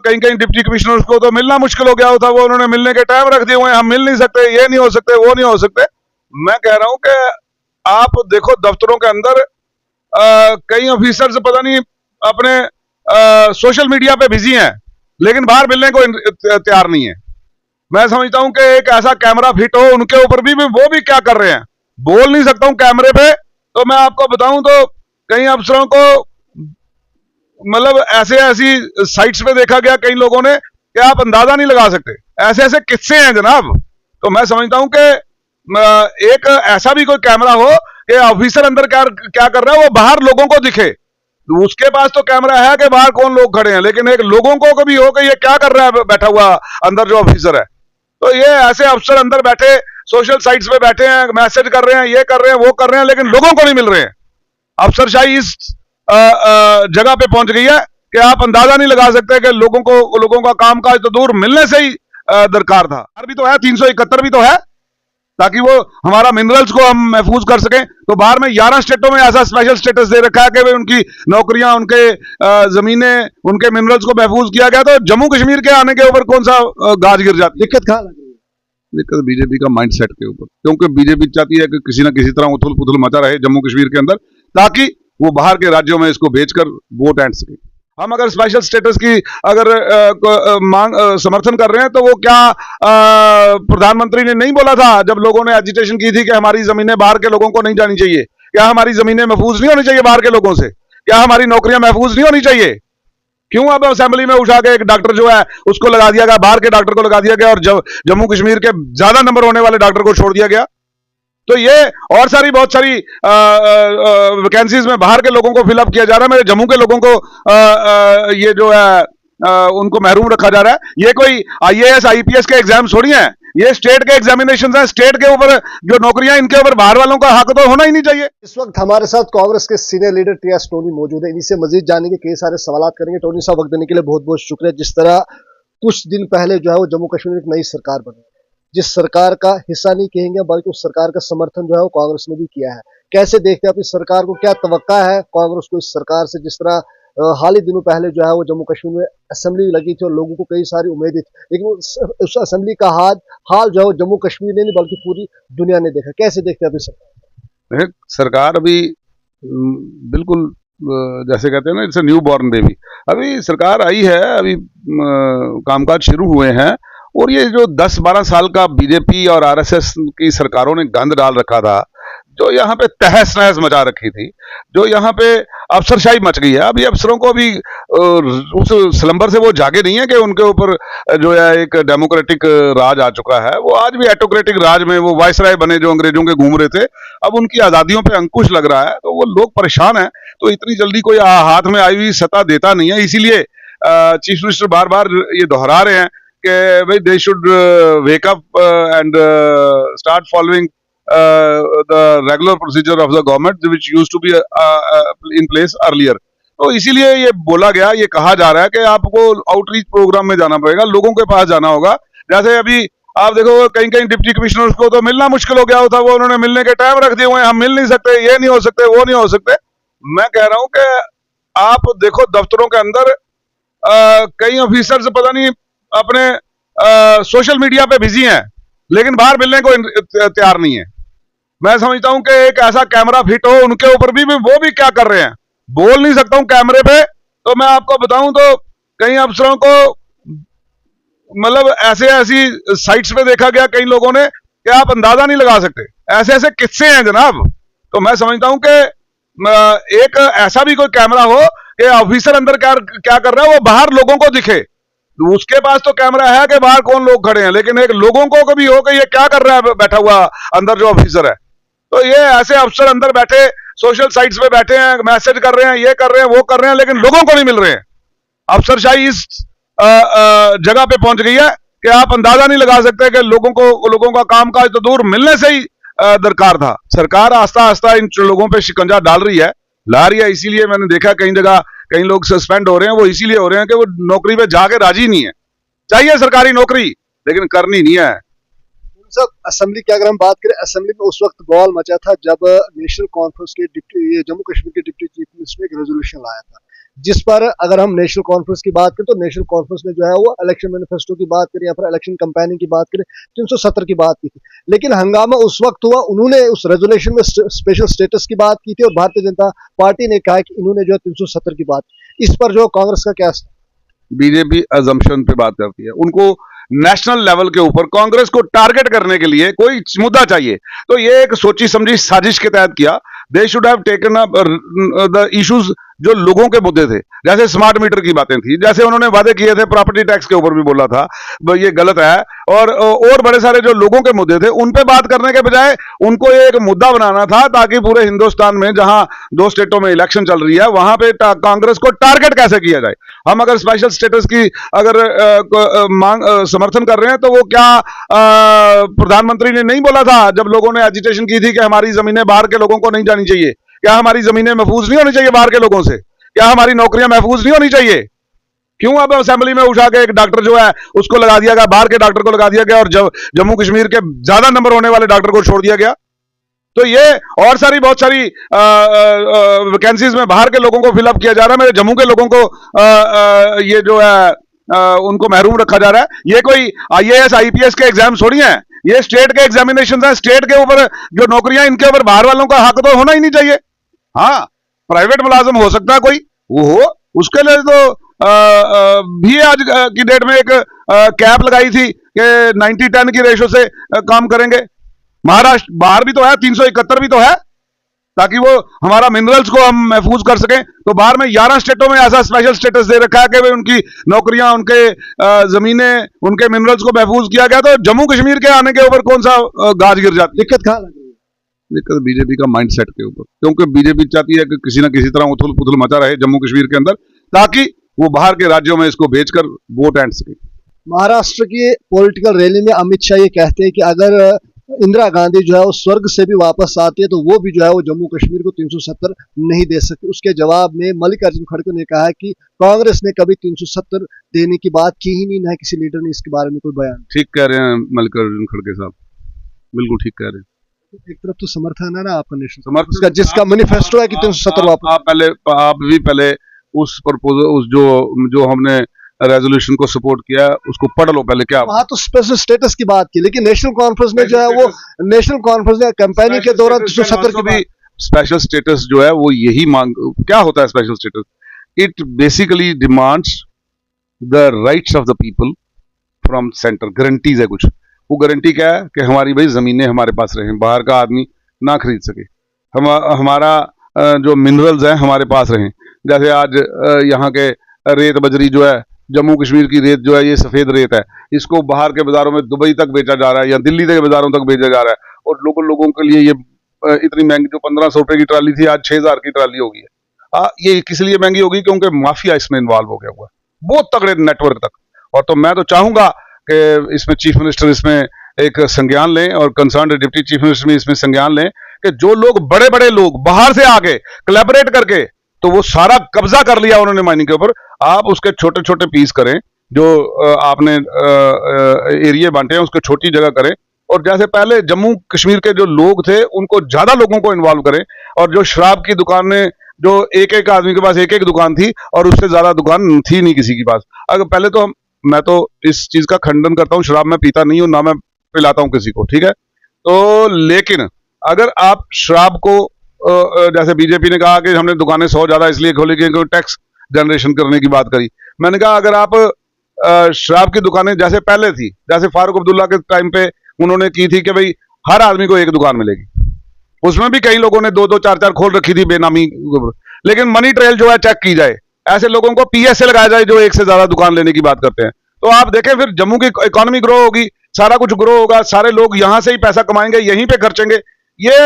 कहीं कहीं deputy commissioners को तो मिलना मुश्किल हो गया था, वो उन्होंने मिलने के टाइम रख दिए हुए हैं, हम मिल नहीं सकते, ये नहीं हो सकते, वो नहीं हो सकते। मैं कह रहा हूं कि आप देखो दफ्तरों के अंदर कई ऑफिसर्स पता नहीं अपने सोशल मीडिया पे बिजी हैं, लेकिन बाहर मिलने को तैयार नहीं है। मैं समझता हूं कि एक ऐसा कैमरा फिट हो उनके ऊपर भी वो भी क्या कर रहे हैं, बोल नहीं सकता हूं कैमरे पे। तो मैं आपको बताऊं तो कई अफसरों को मतलब ऐसे ऐसी साइट्स पे देखा गया कई लोगों ने कि आप अंदाजा नहीं लगा सकते, ऐसे ऐसे किस्से हैं जनाब। तो मैं समझता हूं कि एक ऐसा भी कोई कैमरा हो कि ऑफिसर अंदर क्या क्या कर रहा है वो बाहर लोगों को दिखे। उसके पास तो कैमरा है कि बाहर कौन लोग खड़े हैं, लेकिन एक लोगों को कभी हो कि ये क्या कर रहा है बैठा हुआ अंदर जो ऑफिसर है। तो ये ऐसे अफसर अंदर बैठे सोशल साइट्स पे बैठे हैं, मैसेज कर रहे हैं, ये कर रहे हैं, वो कर रहे हैं, लेकिन लोगों को नहीं मिल रहे हैं। अफसरशाही इस जगह पे पहुंच गई है कि आप अंदाजा नहीं लगा सकते कि लोगों का कामकाज तो दूर मिलने से ही दरकार था। भी तो है 371 भी तो है, ताकि वो हमारा मिनरल्स को हम महफूज कर सकें। तो बाहर में 11 स्टेटों में ऐसा स्पेशल स्टेटस दे रखा है कि भाई उनकी नौकरियां, उनके जमीनें, उनके मिनरल्स को महफूज किया गया। तो जम्मू कश्मीर के आने के ऊपर कौन सा गाज गिर जाती है? दिक्कत कहाँ लग रही है? दिक्कत बीजेपी का माइंडसेट के ऊपर, क्योंकि बीजेपी चाहती है कि किसी ना किसी तरह उथल पुथल मचा रहे जम्मू कश्मीर के अंदर, ताकि वो बाहर के राज्यों में इसको बेचकर वोट ऐंठ सके। हम अगर स्पेशल स्टेटस की अगर मांग समर्थन कर रहे हैं तो वो क्या प्रधानमंत्री ने नहीं बोला था जब लोगों ने एजिटेशन की थी कि हमारी जमीनें बाहर के लोगों को नहीं जानी चाहिए? क्या हमारी जमीनें महफूज नहीं होनी चाहिए बाहर के लोगों से? क्या हमारी नौकरियां महफूज नहीं होनी चाहिए? क्यों अब असेंबली में उठा के एक डॉक्टर जो है उसको लगा दिया गया, बाहर के डॉक्टर को लगा दिया गया, और जम्मू कश्मीर के ज्यादा नंबर होने वाले डॉक्टर को छोड़ दिया गया? तो ये और सारी बहुत सारी वैकेंसीज में बाहर के लोगों को फिलअप किया जा रहा है, मेरे जम्मू के लोगों को ये जो है उनको महरूम रखा जा रहा है। ये कोई आईएएस आईपीएस के एग्जाम थोड़ी हैं, ये स्टेट के एग्जामिनेशन हैं। स्टेट के ऊपर जो नौकरियां, इनके ऊपर बाहर वालों का हक तो होना ही नहीं चाहिए। इस वक्त हमारे साथ कांग्रेस के सीनियर लीडर टी.एस. टोनी मौजूद है। इनसे मजीद जानेंगे, कई सारे सवाल करेंगे। टोनी साहब, वक्त देने के लिए बहुत बहुत शुक्रिया। जिस तरह कुछ दिन पहले जो है वो जम्मू कश्मीर में एक नई सरकार बनी, जिस सरकार का हिस्सा नहीं कहेंगे बल्कि उस सरकार का समर्थन जो है वो कांग्रेस ने भी किया है। कैसे देखते हैं आप इस सरकार को? क्या तवक्का है कांग्रेस को इस सरकार से? जिस तरह हाल ही दिनों पहले जो है वो जम्मू कश्मीर में असेंबली लगी थी और लोगों को कई सारी उम्मीदें थी, लेकिन उस असेंबली का हाल जो है वो जम्मू कश्मीर ने नहीं बल्कि पूरी दुनिया ने देखा। कैसे देखते हैं आप इस सरकार? सरकार अभी बिल्कुल जैसे कहते हैं ना, it's a new born baby. अभी सरकार आई है, अभी कामकाज शुरू हुए हैं, और ये जो 10-12 साल का बीजेपी और आरएसएस की सरकारों ने गंद डाल रखा था, जो यहाँ पे तहस नहस मचा रखी थी, जो यहाँ पे अफसरशाही मच गई है, अभी अफसरों को भी उस स्लंबर से वो जागे नहीं है कि उनके ऊपर जो है एक डेमोक्रेटिक राज आ चुका है। वो आज भी ऑटोक्रेटिक राज में वो वायसराय बने जो अंग्रेजों के घूम रहे थे, अब उनकी आजादियों पे अंकुश लग रहा है, तो वो लोग परेशान हैं। तो इतनी जल्दी कोई हाथ में आई हुई सत्ता देता नहीं है, इसीलिए चीफ मिनिस्टर बार बार ये दोहरा रहे हैं कि भाई they should wake up and start following the regular procedure of the government which used to be in place earlier. तो इसीलिए ये बोला गया, ये कहा जा रहा है कि आपको आउटरीच प्रोग्राम में जाना पड़ेगा, लोगों के पास जाना होगा। जैसे अभी आप देखो कहीं कहीं डिप्टी कमिश्नर्स को तो मिलना मुश्किल हो गया था, वो उन्होंने मिलने के टाइम रख दिए हुए हैं, हम मिल नहीं सकते, ये नहीं हो सकते, वो नहीं हो सकते। मैं कह रहा हूं कि आप देखो दफ्तरों के अंदर कई ऑफिसर्स पता नहीं अपने सोशल मीडिया पे बिजी हैं, लेकिन बाहर मिलने को तैयार नहीं है। मैं समझता हूं कि एक ऐसा कैमरा फिट हो उनके ऊपर भी वो भी क्या कर रहे हैं, बोल नहीं सकता हूं कैमरे पे। तो मैं आपको बताऊं तो कई अफसरों को मतलब ऐसे ऐसी साइट्स पे देखा गया कई लोगों ने कि आप अंदाजा नहीं लगा सकते, ऐसे ऐसे किस्से हैं जनाब। तो मैं समझता हूं कि एक ऐसा भी कोई कैमरा हो कि ऑफिसर अंदर क्या क्या कर रहा है वो बाहर लोगों को दिखे। उसके पास तो कैमरा है कि बाहर कौन लोग खड़े हैं, लेकिन एक लोगों को कभी हो कि ये क्या कर रहा है बैठा हुआ अंदर जो ऑफिसर है। तो ये ऐसे अफसर अंदर बैठे सोशल साइट्स पे बैठे हैं, मैसेज कर रहे हैं, ये कर रहे हैं, वो कर रहे हैं, लेकिन लोगों को नहीं मिल रहे हैं। अफसरशाही इस जगह पे पहुंच गई है कि आप अंदाजा नहीं लगा सकते कि लोगों का कामकाज तो दूर मिलने से ही दरकार था। सरकार आस्ता आस्ता इन लोगों पे शिकंजा डाल रही है, ला रही है। इसीलिए मैंने देखा कई जगह कई लोग सस्पेंड हो रहे हैं, वो इसीलिए हो रहे हैं कि वो नौकरी पे जाके राजी नहीं है। चाहिए सरकारी नौकरी, लेकिन करनी नहीं है। सब असेंबली की अगर हम बात करें, असेंबली में उस वक्त बवाल मचा था जब नेशनल कॉन्फ्रेंस के जम्मू कश्मीर के डिप्टी चीफ मिनिस्टर ने एक रेजोल्यूशन लाया था जिस पर अगर हम नेशनल कॉन्फ्रेंस की बात करें तो नेशनल कॉन्फ्रेंस ने जो है वो इलेक्शन मैनिफेस्टो की बात करें या फिर इलेक्शन कैंपेनिंग की बात करें 370 की बात की थी, लेकिन हंगामा उस वक्त हुआ, उन्होंने उस रेजोल्यूशन में स्पेशल स्टेटस की बात की थी और भारतीय जनता पार्टी ने कहा कि इन्होंने जो है 370 की बात, इस पर जो कांग्रेस का क्या? बीजेपी अजम्पशन पे बात करती है, उनको नेशनल लेवल के ऊपर कांग्रेस को टारगेट करने के लिए कोई मुद्दा चाहिए, तो ये एक सोची समझी साजिश के तहत किया। They should have taken up the issues जो लोगों के मुद्दे थे, जैसे स्मार्ट मीटर की बातें थी, जैसे उन्होंने वादे किए थे प्रॉपर्टी टैक्स के ऊपर भी बोला था ये गलत है, और बड़े सारे जो लोगों के मुद्दे थे उन पे बात करने के बजाय उनको ये एक मुद्दा बनाना था ताकि पूरे हिंदुस्तान में जहां 2 स्टेटों में इलेक्शन चल रही है वहां पे कांग्रेस को टारगेट कैसे किया जाए। हम अगर स्पेशल स्टेटस की अगर मांग समर्थन कर रहे हैं तो वो क्या प्रधानमंत्री ने नहीं बोला था जब लोगों ने एजिटेशन की थी कि हमारी जमीनें बाहर के लोगों को नहीं जानी चाहिए, क्या हमारी जमीनें महफूज नहीं होनी चाहिए बाहर के लोगों से, क्या हमारी नौकरियां महफूज नहीं होनी चाहिए? क्यों अब असेंबली में उठा के एक डॉक्टर जो है उसको लगा दिया गया, बाहर के डॉक्टर को लगा दिया गया, और जम्मू कश्मीर के ज्यादा नंबर होने वाले डॉक्टर को छोड़ दिया गया? तो ये और सारी बहुत सारी वैकेंसीज में बाहर के लोगों को फिलअप किया जा रहा है, मेरे जम्मू के लोगों को ये जो है उनको महरूम रखा जा रहा है। ये कोई आईएएस आईपीएस के एग्जाम थोड़ी हैं, ये स्टेट के एग्जामिनेशन है, स्टेट के ऊपर जो नौकरियां, इनके ऊपर बाहर वालों का हक तो होना ही नहीं चाहिए। हाँ, प्राइवेट मुलाजिम हो सकता है कोई, वो हो, उसके लिए तो भी आज की डेट में एक कैप लगाई थी कि 90-10 की रेशो से काम करेंगे। महाराष्ट्र बाहर भी तो है, 371 भी तो है, ताकि वो हमारा मिनरल्स को हम महफूज कर सकें। तो बाहर में 11 स्टेटों में ऐसा स्पेशल स्टेटस दे रखा है कि भाई उनकी नौकरियां, उनके जमीनें, उनके मिनरल्स को महफूज किया गया, तो जम्मू कश्मीर के आने के ऊपर कौन सा गाज गिर जाती है? दिक्कत कहाँ लग रही है? दिक्कत बीजेपी का माइंडसेट के ऊपर, क्योंकि बीजेपी चाहती है कि किसी ना किसी तरह उथल पुथल मचा रहे जम्मू कश्मीर के अंदर, ताकि वो बाहर के राज्यों में इसको बेचकर वोट एंड सके। महाराष्ट्र की पॉलिटिकल रैली में अमित शाह ये कहते हैं कि अगर इंदिरा गांधी जो है वो स्वर्ग से भी वापस आती है तो वो भी जो है वो जम्मू कश्मीर को 370 नहीं दे सकती। उसके जवाब में मल्लिकार्जुन खड़गे ने कहा कि कांग्रेस ने कभी 370 देने की बात की ही नहीं, ना किसी लीडर ने इसके बारे में कोई बयान। ठीक कह रहे हैं मल्लिकार्जुन खड़गे साहब, बिल्कुल ठीक कह रहे हैं। एक तरफ तो समर्थन है ना आपका नेशनल समर्थन, जिसका मैनिफेस्टो है कि 370 वापस। आप भी पहले उस प्रपोजल, उस जो हमने रेजोल्यूशन को सपोर्ट किया उसको पढ़ लो पहले। क्या वहां तो स्पेशल स्टेटस की बात की, लेकिन नेशनल कॉन्फ्रेंस में जो है वो नेशनल कॉन्फ्रेंस ने कैंपेनिंग के दौरान 370 की बात। स्पेशल स्टेटस जो है वो यही मांग, क्या होता है special status? It basically demands the rights of the people from centre, guarantees है कुछ। वो गारंटी क्या है कि हमारी भाई जमीनें हमारे पास रहें, बाहर का आदमी ना खरीद सके, हमारा जो मिनरल्स हैं हमारे पास रहें। जैसे आज यहाँ के रेत बजरी जो है, जम्मू कश्मीर की रेत जो है ये सफेद रेत है, इसको बाहर के बाजारों में दुबई तक बेचा जा रहा है या दिल्ली के बाजारों तक बेचा जा रहा है, और लोगों के लिए ये इतनी महंगी, जो 1500 रुपए की ट्राली थी आज 6000 की ट्राली हो गई है। ये किस लिए महंगी होगी? क्योंकि माफिया इसमें इन्वॉल्व हो गया हुआ है, बहुत तगड़े नेटवर्क तक। और तो मैं तो चाहूंगा कि इसमें चीफ मिनिस्टर इसमें एक संज्ञान लें, और कंसर्न डिप्टी चीफ मिनिस्टर भी इसमें संज्ञान लें कि जो लोग बड़े बड़े लोग बाहर से आके कोलैबोरेट करके तो वो सारा कब्जा कर लिया उन्होंने माइनिंग के ऊपर, आप उसके छोटे छोटे पीस करें, जो आपने एरिया बांटे हैं उसको छोटी जगह करें, और जैसे पहले जम्मू कश्मीर के जो लोग थे उनको ज्यादा लोगों को इन्वॉल्व करें, और जो शराब की दुकानें, जो एक एक आदमी के पास एक एक दुकान थी और उससे ज्यादा दुकान थी नहीं किसी के पास। अगर पहले तो मैं तो इस चीज का खंडन करता हूँ, शराब मैं पीता नहीं हूँ, ना मैं पिलाता हूँ किसी को, ठीक है, तो लेकिन अगर आप शराब को जैसे बीजेपी ने कहा कि हमने दुकानें 100 ज्यादा इसलिए खोली कि टैक्स जनरेशन करने की बात करी, मैंने कहा अगर आप शराब की दुकानें जैसे पहले थी, जैसे फारूक अब्दुल्ला के टाइम पे उन्होंने की थी कि भाई हर आदमी को एक दुकान मिलेगी, उसमें भी कई लोगों ने 2-2 4-4 खोल रखी थी बेनामी, लेकिन मनी ट्रेल जो है चेक की जाए, ऐसे लोगों को पीएसए लगाया जाए जो एक से ज्यादा दुकान लेने की बात करते हैं, तो आप देखें फिर जम्मू की इकोनॉमी ग्रो होगी, सारा कुछ ग्रो होगा, सारे लोग यहां से ही पैसा कमाएंगे, यहीं पे खर्चेंगे। ये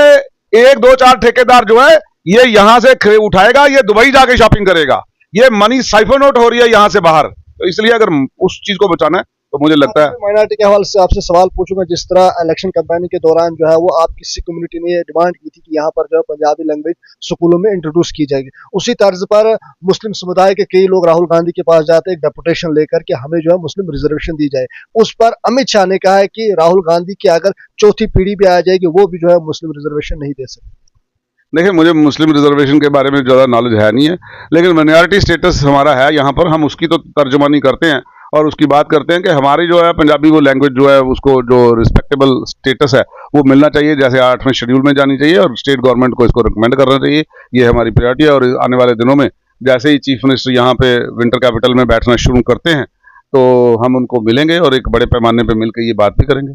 1-2-4 ठेकेदार जो है ये यहां से उठाएगा, ये दुबई जाके शॉपिंग करेगा, ये मनी साइफन आउट हो रही है यहां से बाहर। तो इसलिए अगर उस चीज को बचाना है तो मुझे लगता है, माइनॉरिटी के हवाले से आपसे सवाल पूछूंगा, जिस तरह इलेक्शन कैंपेनिंग के दौरान जो है वो आप किसी कम्युनिटी ने डिमांड की थी कि यहाँ पर जो है पंजाबी लैंग्वेज स्कूलों में इंट्रोड्यूस की जाएगी, उसी तर्ज पर मुस्लिम समुदाय के कई लोग राहुल गांधी के पास जाते हैं एक डेपुटेशन लेकर के हमें जो है मुस्लिम रिजर्वेशन दी जाए। उस पर अमित शाह ने कहा है कि राहुल गांधी की अगर चौथी पीढ़ी भी आ जाएगी वो भी जो है मुस्लिम रिजर्वेशन नहीं दे सकती। देखिए, मुझे मुस्लिम रिजर्वेशन के बारे में ज़्यादा नॉलेज है नहीं है, लेकिन माइनॉरिटी स्टेटस हमारा है यहाँ पर, हम उसकी तो तर्जुमानी करते हैं और उसकी बात करते हैं कि हमारी जो है पंजाबी वो लैंग्वेज जो है उसको जो रिस्पेक्टेबल स्टेटस है वो मिलना चाहिए, जैसे 8वें शेड्यूल में जानी चाहिए और स्टेट गवर्नमेंट को इसको रिकमेंड करना चाहिए। ये हमारी प्रायोरिटी है और आने वाले दिनों में जैसे ही चीफ मिनिस्टर यहाँ पे विंटर कैपिटल में बैठना शुरू करते हैं तो हम उनको मिलेंगे और एक बड़े पैमाने पे मिलकर ये बात भी करेंगे।